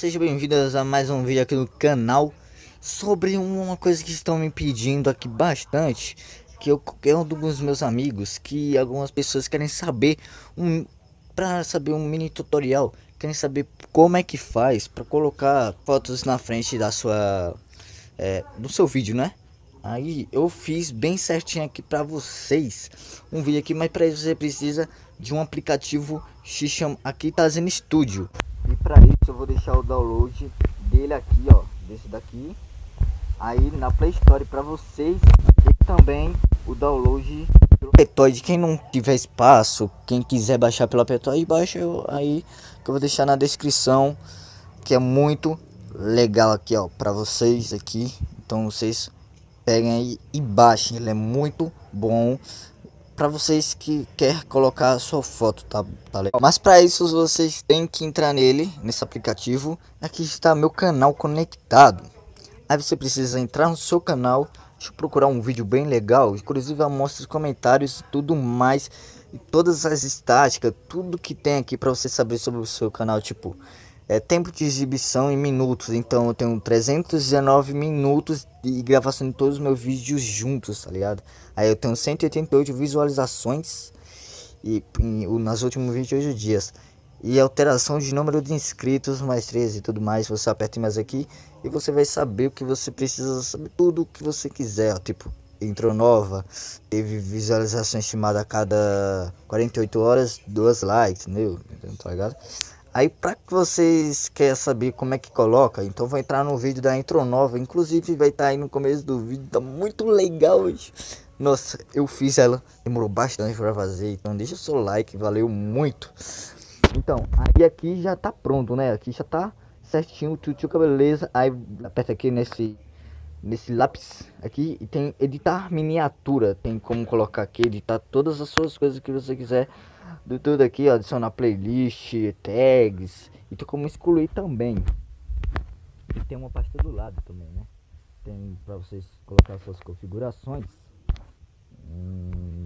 sejam bem-vindos a mais um vídeo aqui no canal sobre uma coisa que estão me pedindo aqui bastante, que é um dos meus amigos, que algumas pessoas querem saber para saber um mini tutorial, querem saber como é que faz para colocar fotos na frente da sua do seu vídeo, né? Aí eu fiz bem certinho aqui para vocês um vídeo aqui, mas para isso você precisa de um aplicativo que se chama Aquitazen Studio. E para isso eu vou deixar o download dele aqui, ó, desse daqui, aí na Play Store para vocês, e também o download pelo Aptoide. Quem não tiver espaço, quem quiser baixar pelo Aptoide, baixa aí, que eu vou deixar na descrição, que é muito legal aqui, ó, para vocês aqui. Então vocês peguem aí e baixem, ele é muito bom para vocês que quer colocar a sua foto, tá legal? Mas para isso vocês têm que entrar nesse aplicativo. Aqui está meu canal conectado. Aí você precisa entrar no seu canal. Deixa eu procurar um vídeo bem legal, inclusive eu mostro os comentários e tudo mais, e todas as estáticas, tudo que tem aqui para você saber sobre o seu canal, tipo tempo de exibição em minutos. Então eu tenho 319 minutos de gravação de todos os meus vídeos juntos, tá ligado? Aí eu tenho 188 visualizações nas últimos 28 dias. E alteração de número de inscritos, mais 13 e tudo mais. Você aperta mais aqui e você vai saber o que você precisa saber, tudo o que você quiser, ó, tipo, entrou nova, teve visualização estimada a cada 48 horas, 2 likes, entendeu? Tá ligado? Aí para que vocês querem saber como é que coloca, então vou entrar no vídeo da intro nova, inclusive vai estar aí no começo do vídeo, tá muito legal hoje. Nossa, eu fiz ela, demorou bastante para fazer, então deixa o seu like, valeu muito. Então, aí aqui já tá pronto, né? Aqui já tá certinho, tudo beleza. Aí aperta aqui nesse lápis aqui e tem editar miniatura, tem como colocar aqui, editar todas as suas coisas que você quiser. Do tudo aqui, ó, adicionar playlist, tags, e tem como excluir também. E tem uma pasta do lado também, né? Tem para vocês colocar suas configurações.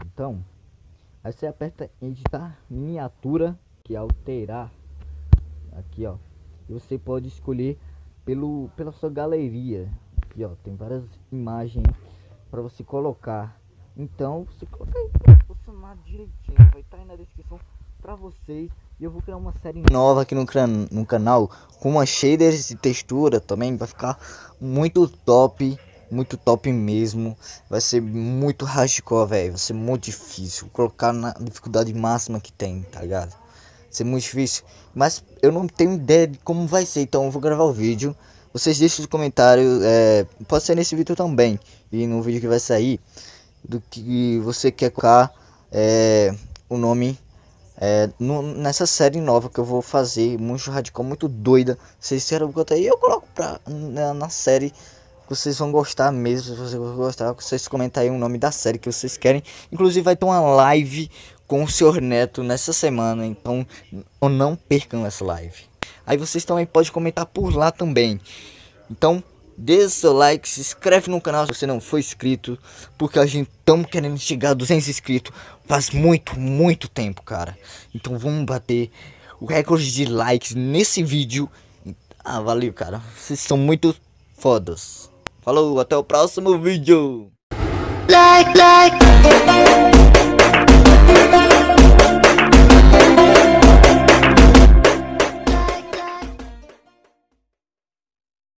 Então, aí você aperta em editar miniatura, que é alterar aqui, ó. E você pode escolher pela sua galeria. Aqui, ó, tem várias imagens para você colocar. Então você coloca aí pra funcionar direitinho, vai estar aí na descrição para vocês. E eu vou criar uma série nova aqui no canal com uma shaders de textura também, vai ficar muito top mesmo. Vai ser muito hardcore, velho, vai ser muito difícil, vou colocar na dificuldade máxima que tem, tá ligado? Vai ser muito difícil, mas eu não tenho ideia de como vai ser, então eu vou gravar o vídeo. Vocês deixem os comentários, pode ser nesse vídeo também e no vídeo que vai sair, do que você quer colocar o nome nessa série nova que eu vou fazer, muito radical, muito doida. Vocês querem botar aí, eu coloco na série que vocês vão gostar mesmo. Se vocês vão gostar, vocês comentam aí o nome da série que vocês querem. Inclusive vai ter uma live com o Sr. Neto nessa semana, então não percam essa live. Aí vocês também podem comentar por lá também. Então deixa seu like, se inscreve no canal se você não for inscrito, porque a gente estamos querendo chegar a 200 inscritos faz muito tempo, cara. Então vamos bater o recorde de likes nesse vídeo. Valeu, cara, vocês são muito fodas. Falou, até o próximo vídeo.